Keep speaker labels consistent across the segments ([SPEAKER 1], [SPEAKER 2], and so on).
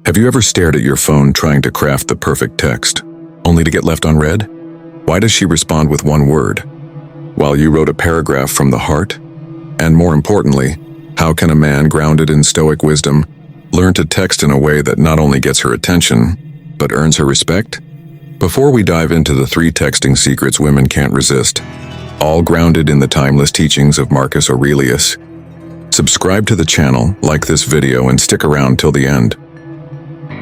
[SPEAKER 1] Have you ever stared at your phone trying to craft the perfect text, only to get left unread? Why does she respond with one word, while you wrote a paragraph from the heart? And more importantly, how can a man grounded in Stoic wisdom learn to text in a way that not only gets her attention, but earns her respect? Before we dive into the 3 texting secrets women can't resist, all grounded in the timeless teachings of Marcus Aurelius, subscribe to the channel, like this video, and stick around till the end.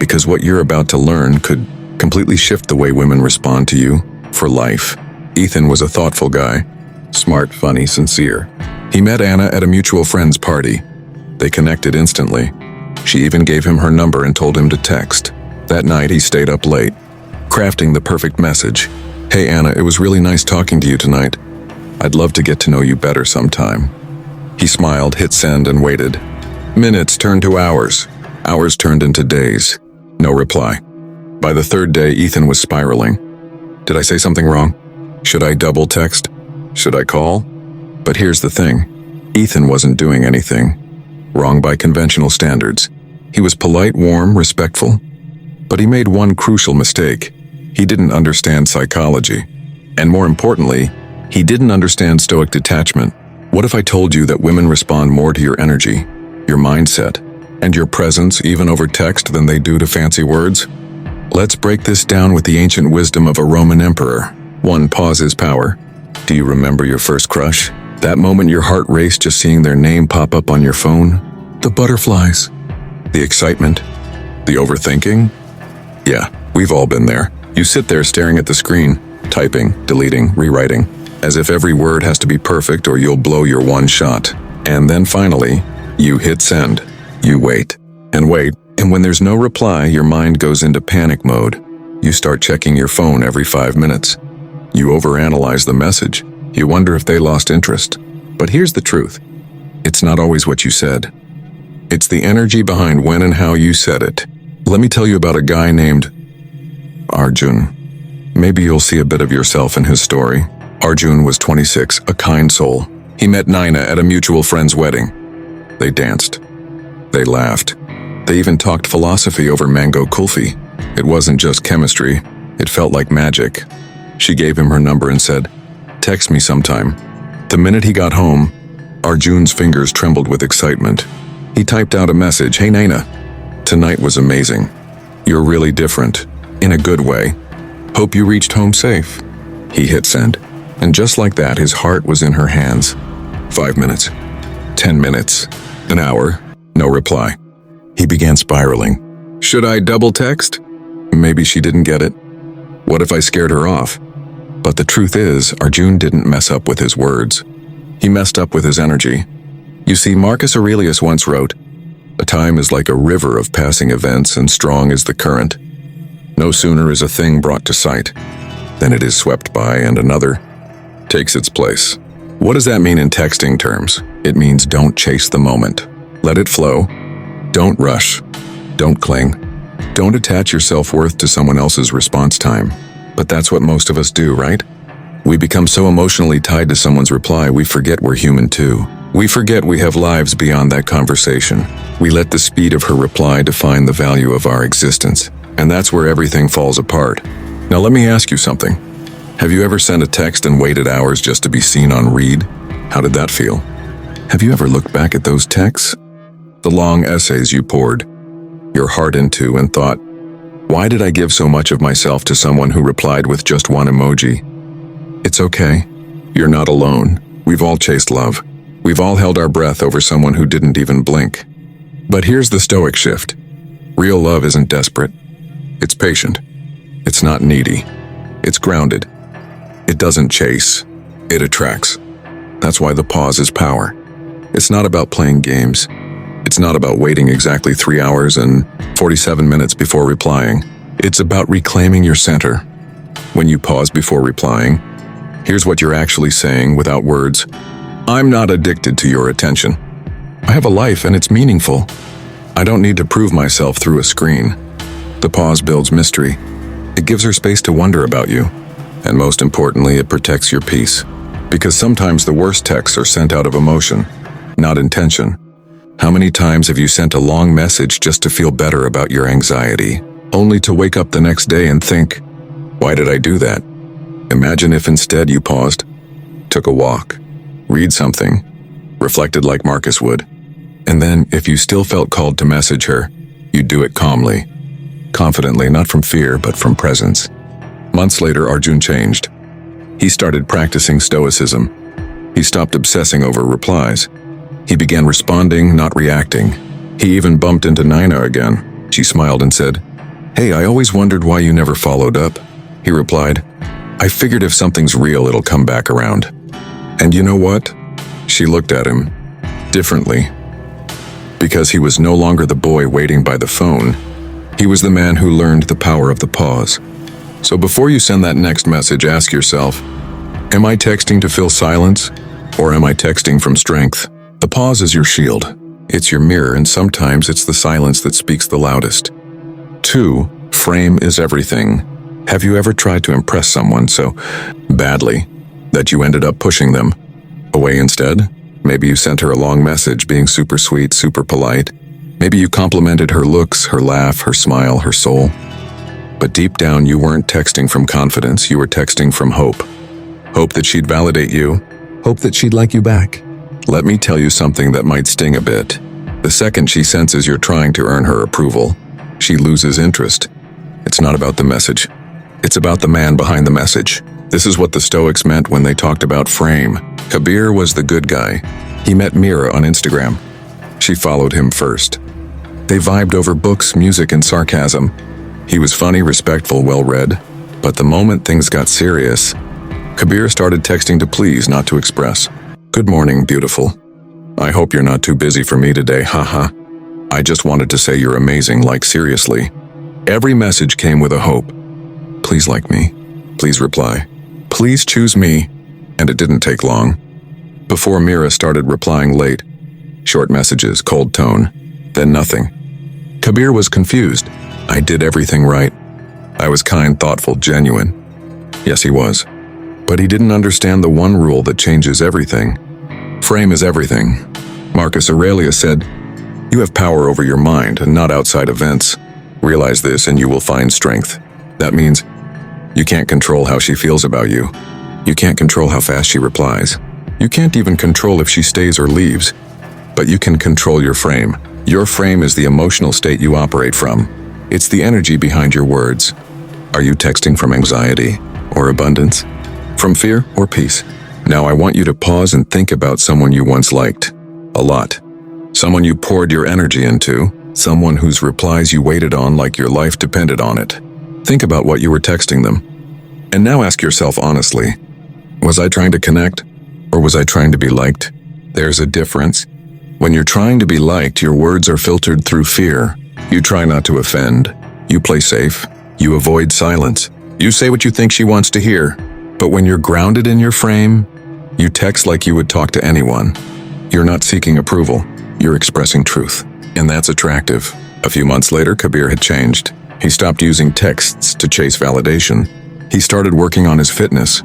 [SPEAKER 1] Because what you're about to learn could completely shift the way women respond to you for life. Ethan was a thoughtful guy, smart, funny, sincere. He met Anna at a mutual friend's party. They connected instantly. She even gave him her number and told him to text. That night he stayed up late, crafting the perfect message. "Hey Anna, it was really nice talking to you tonight. I'd love to get to know you better sometime." He smiled, hit send, and waited. Minutes turned to hours. Hours turned into days. No reply. By the 3rd day, Ethan was spiraling. Did I say something wrong? Should I double text? Should I call? But here's the thing. Ethan wasn't doing anything wrong by conventional standards. He was polite, warm, respectful. But he made one crucial mistake. He didn't understand psychology. And more importantly, he didn't understand Stoic detachment. What if I told you that women respond more to your energy, your mindset, and your presence even over text than they do to fancy words? Let's break this down with the ancient wisdom of a Roman emperor. 1. Pause is power. Do you remember your first crush? That moment your heart raced just seeing their name pop up on your phone? The butterflies. The excitement. The overthinking? Yeah, we've all been there. You sit there staring at the screen, typing, deleting, rewriting, as if every word has to be perfect or you'll blow your one shot. And then finally, you hit send. You wait, and when there's no reply, your mind goes into panic mode. You start checking your phone every 5 minutes. You overanalyze the message. You wonder if they lost interest. But here's the truth. It's not always what you said. It's the energy behind when and how you said it. Let me tell you about a guy named Arjun. Maybe you'll see a bit of yourself in his story. Arjun was 26, a kind soul. He met Naina at a mutual friend's wedding. They danced. They laughed. They even talked philosophy over mango kulfi. It wasn't just chemistry. It felt like magic. She gave him her number and said, "Text me sometime." The minute he got home, Arjun's fingers trembled with excitement. He typed out a message, "Hey Naina, tonight was amazing. You're really different, in a good way. Hope you reached home safe." He hit send, and just like that, his heart was in her hands. 5 minutes, 10 minutes, an hour, no reply. He began spiraling. Should I double text? Maybe she didn't get it. What if I scared her off? But the truth is, Arjun didn't mess up with his words. He messed up with his energy. You see, Marcus Aurelius once wrote, "A time is like a river of passing events, and strong is the current. No sooner is a thing brought to sight than it is swept by and another takes its place." What does that mean in texting terms? It means don't chase the moment. Let it flow. Don't rush. Don't cling. Don't attach your self-worth to someone else's response time. But that's what most of us do, right? We become so emotionally tied to someone's reply, we forget we're human too. We forget we have lives beyond that conversation. We let the speed of her reply define the value of our existence. And that's where everything falls apart. Now let me ask you something. Have you ever sent a text and waited hours just to be seen on read? How did that feel? Have you ever looked back at those texts? The long essays you poured your heart into and thought, why did I give so much of myself to someone who replied with just one emoji? It's okay. You're not alone. We've all chased love. We've all held our breath over someone who didn't even blink. But here's the Stoic shift. Real love isn't desperate. It's patient. It's not needy. It's grounded. It doesn't chase. It attracts. That's why the pause is power. It's not about playing games. It's not about waiting exactly 3 hours and 47 minutes before replying. It's about reclaiming your center. When you pause before replying, here's what you're actually saying without words. I'm not addicted to your attention. I have a life and it's meaningful. I don't need to prove myself through a screen. The pause builds mystery. It gives her space to wonder about you. And most importantly, it protects your peace. Because sometimes the worst texts are sent out of emotion, not intention. How many times have you sent a long message just to feel better about your anxiety, only to wake up the next day and think, why did I do that? Imagine if instead you paused, took a walk, read something, reflected like Marcus would, and then if you still felt called to message her, you'd do it calmly, confidently, not from fear but from presence. Months later, Arjun changed. He started practicing Stoicism. He stopped obsessing over replies. He began responding, not reacting. He even bumped into Nina again. She smiled and said, "Hey, I always wondered why you never followed up." He replied, "I figured if something's real, it'll come back around." And you know what? She looked at him differently. Because he was no longer the boy waiting by the phone. He was the man who learned the power of the pause. So before you send that next message, ask yourself, am I texting to fill silence, or am I texting from strength? The pause is your shield. It's your mirror, and sometimes it's the silence that speaks the loudest. 2. Frame is everything. Have you ever tried to impress someone so badly that you ended up pushing them away instead? Maybe you sent her a long message being super sweet, super polite. Maybe you complimented her looks, her laugh, her smile, her soul. But deep down, you weren't texting from confidence, you were texting from hope. Hope that she'd validate you. Hope that she'd like you back. Let me tell you something that might sting a bit. The second she senses you're trying to earn her approval, she loses interest. It's not about the message. It's about the man behind the message. This is what the Stoics meant when they talked about frame. Kabir was the good guy. He met Mira on Instagram. She followed him first. They vibed over books, music, and sarcasm. He was funny, respectful, well-read. But the moment things got serious, Kabir started texting to please, not to express. "Good morning, beautiful. I hope you're not too busy for me today, haha. I just wanted to say you're amazing, like seriously." Every message came with a hope. Please like me. Please reply. Please choose me. And it didn't take long. Before Mira started replying late. Short messages, cold tone. Then nothing. Kabir was confused. I did everything right. I was kind, thoughtful, genuine. Yes, he was. But he didn't understand the one rule that changes everything. Frame is everything. Marcus Aurelius said, "You have power over your mind and not outside events. Realize this and you will find strength." That means you can't control how she feels about you. You can't control how fast she replies. You can't even control if she stays or leaves. But you can control your frame. Your frame is the emotional state you operate from. It's the energy behind your words. Are you texting from anxiety or abundance? From fear or peace? Now I want you to pause and think about someone you once liked. A lot. Someone you poured your energy into. Someone whose replies you waited on like your life depended on it. Think about what you were texting them. And now ask yourself honestly, was I trying to connect or was I trying to be liked? There's a difference. When you're trying to be liked, your words are filtered through fear. You try not to offend. You play safe. You avoid silence. You say what you think she wants to hear. But when you're grounded in your frame, you text like you would talk to anyone. You're not seeking approval. You're expressing truth. And that's attractive. A few months later, Kabir had changed. He stopped using texts to chase validation. He started working on his fitness.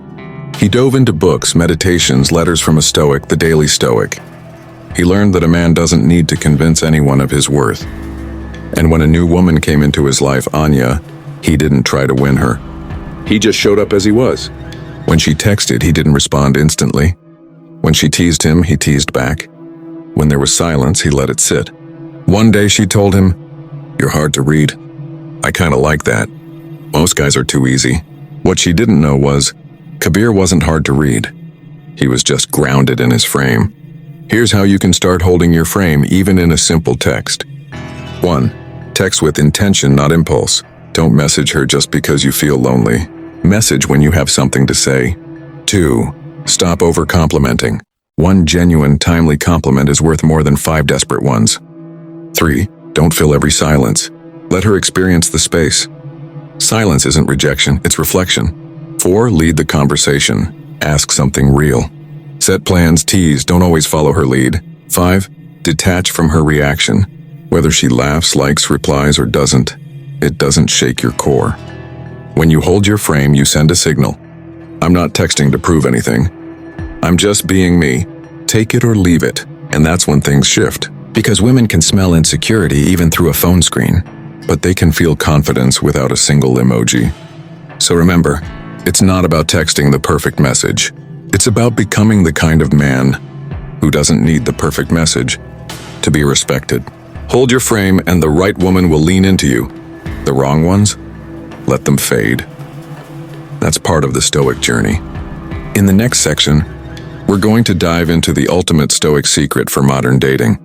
[SPEAKER 1] He dove into books, meditations, letters from a Stoic, the Daily Stoic. He learned that a man doesn't need to convince anyone of his worth. And when a new woman came into his life, Anya, he didn't try to win her. He just showed up as he was. When she texted, he didn't respond instantly. When she teased him, he teased back. When there was silence, he let it sit. One day she told him, "You're hard to read." I kinda like that. Most guys are too easy. What she didn't know was, Kabir wasn't hard to read. He was just grounded in his frame. Here's how you can start holding your frame even in a simple text. 1. Text with intention, not impulse. Don't message her just because you feel lonely. Message when you have something to say. 2. Stop over-complimenting. One genuine, timely compliment is worth more than 5 desperate ones. 3. Don't fill every silence. Let her experience the space. Silence isn't rejection, it's reflection. 4. Lead the conversation. Ask something real. Set plans, tease, don't always follow her lead. 5. Detach from her reaction. Whether she laughs, likes, replies, or doesn't, it doesn't shake your core. When you hold your frame, you send a signal. I'm not texting to prove anything. I'm just being me. Take it or leave it. And that's when things shift. Because women can smell insecurity even through a phone screen, but they can feel confidence without a single emoji. So remember, it's not about texting the perfect message. It's about becoming the kind of man who doesn't need the perfect message to be respected. Hold your frame and the right woman will lean into you. The wrong ones, let them fade. That's part of the Stoic journey. In the next section, we're going to dive into the ultimate Stoic secret for modern dating,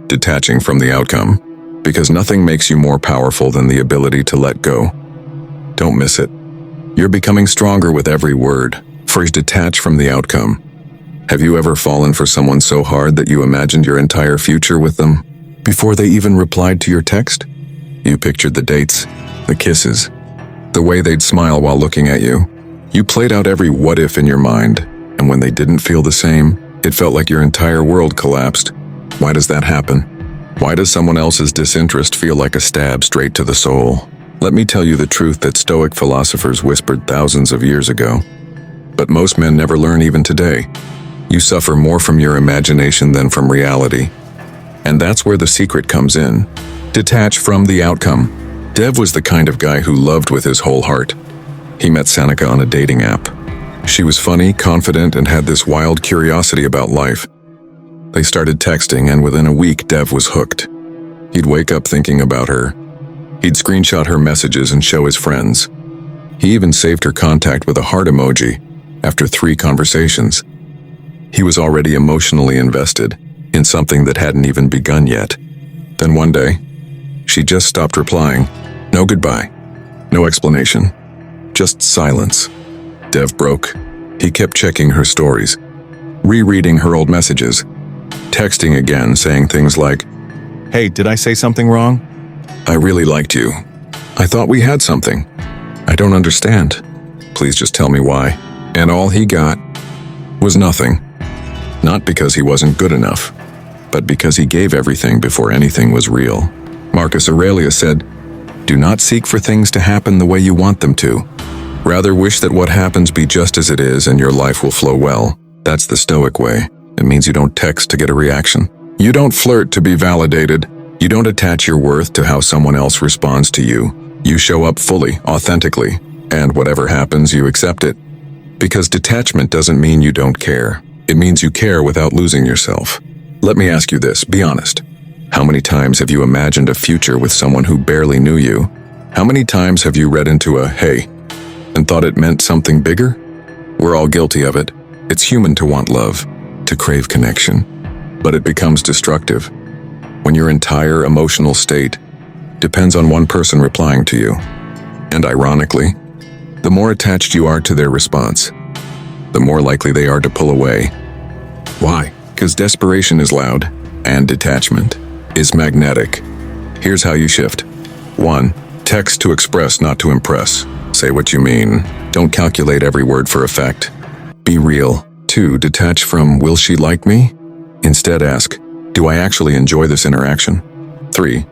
[SPEAKER 1] detaching from the outcome, because nothing makes you more powerful than the ability to let go. Don't miss it. You're becoming stronger with every word. First, detach from the outcome. Have you ever fallen for someone so hard that you imagined your entire future with them before they even replied to your text? You pictured the dates, the kisses, the way they'd smile while looking at you. You played out every what if in your mind, and when they didn't feel the same, it felt like your entire world collapsed. Why does that happen? Why does someone else's disinterest feel like a stab straight to the soul? Let me tell you the truth that Stoic philosophers whispered thousands of years ago. But most men never learn even today. You suffer more from your imagination than from reality. And that's where the secret comes in. Detach from the outcome. Dev was the kind of guy who loved with his whole heart. He met Seneca on a dating app. She was funny, confident, and had this wild curiosity about life. They started texting, and within a week, Dev was hooked. He'd wake up thinking about her. He'd screenshot her messages and show his friends. He even saved her contact with a heart emoji after 3 conversations. He was already emotionally invested in something that hadn't even begun yet. Then one day, she just stopped replying. No goodbye, no explanation, just silence. Dev broke. He kept checking her stories, rereading her old messages, texting again, saying things like, "Hey, did I say something wrong? I really liked you. I thought we had something. I don't understand. Please just tell me why." And all he got was nothing. Not because he wasn't good enough, but because he gave everything before anything was real. Marcus Aurelius said, "Do not seek for things to happen the way you want them to. Rather wish that what happens be just as it is and your life will flow well." That's the Stoic way. It means you don't text to get a reaction. You don't flirt to be validated. You don't attach your worth to how someone else responds to you. You show up fully, authentically, and whatever happens, you accept it. Because detachment doesn't mean you don't care. It means you care without losing yourself. Let me ask you this, be honest. How many times have you imagined a future with someone who barely knew you? How many times have you read into a "hey" and thought it meant something bigger? We're all guilty of it. It's human to want love, to crave connection, but it becomes destructive when your entire emotional state depends on one person replying to you. And ironically, the more attached you are to their response, the more likely they are to pull away. Why? Because desperation is loud, and detachment is magnetic. Here's how you shift. 1. Text to express, not to impress. Say what you mean. Don't calculate every word for effect. Be real. 2. Detach from "will she like me?" Instead ask, "Do I actually enjoy this interaction?" 3.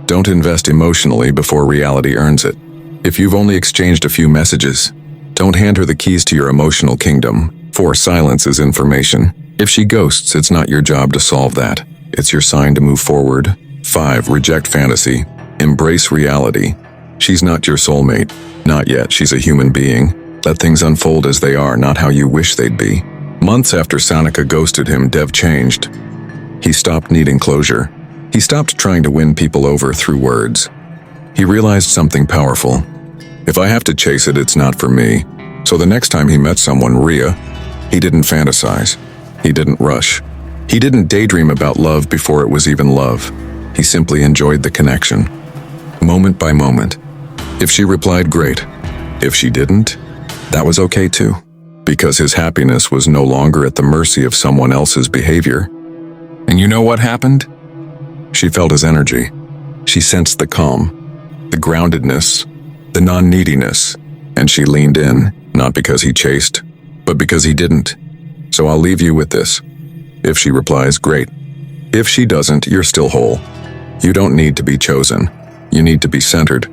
[SPEAKER 1] Don't invest emotionally before reality earns it. If you've only exchanged a few messages, don't hand her the keys to your emotional kingdom. 4. Silence is information. If she ghosts, it's not your job to solve that. It's your sign to move forward. 5. Reject fantasy. Embrace reality. She's not your soulmate. Not yet. She's a human being. Let things unfold as they are, not how you wish they'd be. Months after Seneca ghosted him, Dev changed. He stopped needing closure. He stopped trying to win people over through words. He realized something powerful. If I have to chase it, it's not for me. So the next time he met someone, Rhea, he didn't fantasize. He didn't rush. He didn't daydream about love before it was even love. He simply enjoyed the connection, moment by moment. If she replied, great. If she didn't, that was okay too, because his happiness was no longer at the mercy of someone else's behavior. And you know what happened? She felt his energy. She sensed the calm, the groundedness, the non-neediness, and she leaned in, not because he chased, but because he didn't. So I'll leave you with this. If she replies, great. If she doesn't, you're still whole. You don't need to be chosen. You need to be centered.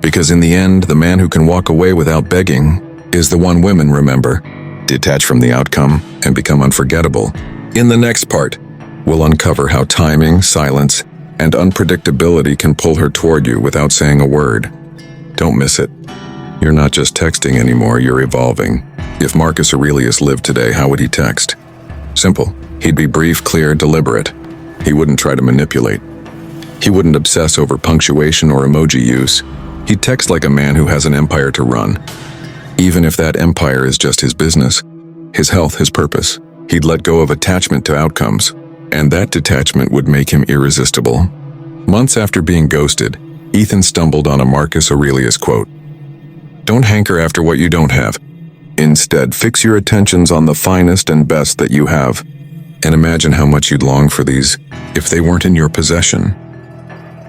[SPEAKER 1] Because in the end, the man who can walk away without begging is the one women remember, detach from the outcome, and become unforgettable. In the next part, We'll uncover how timing, silence, and unpredictability can pull her toward you without saying a word. Don't miss it. You're not just texting anymore, you're evolving. If Marcus Aurelius lived today, how would he text? Simple. He'd be brief, clear, deliberate. He wouldn't try to manipulate. He wouldn't obsess over punctuation or emoji use. He'd text like a man who has an empire to run. Even if that empire is just his business, his health, his purpose. He'd let go of attachment to outcomes, and that detachment would make him irresistible. Months after being ghosted, Ethan stumbled on a Marcus Aurelius quote. "Don't hanker after what you don't have. Instead, fix your attentions on the finest and best that you have, and imagine how much you'd long for these if they weren't in your possession."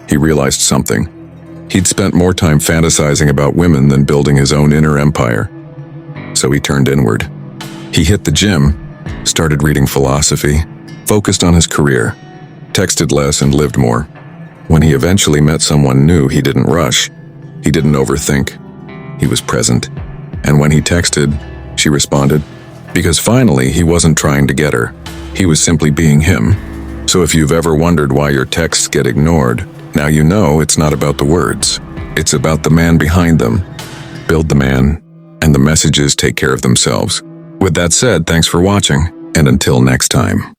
[SPEAKER 1] He realized something. He'd spent more time fantasizing about women than building his own inner empire. So he turned inward. He hit the gym, started reading philosophy, focused on his career, texted less and lived more. When he eventually met someone new, he didn't rush. He didn't overthink. He was present. And when he texted, she responded. Because finally, he wasn't trying to get her. He was simply being him. So if you've ever wondered why your texts get ignored, now you know it's not about the words. It's about the man behind them. Build the man, and the messages take care of themselves. With that said, thanks for watching, and until next time.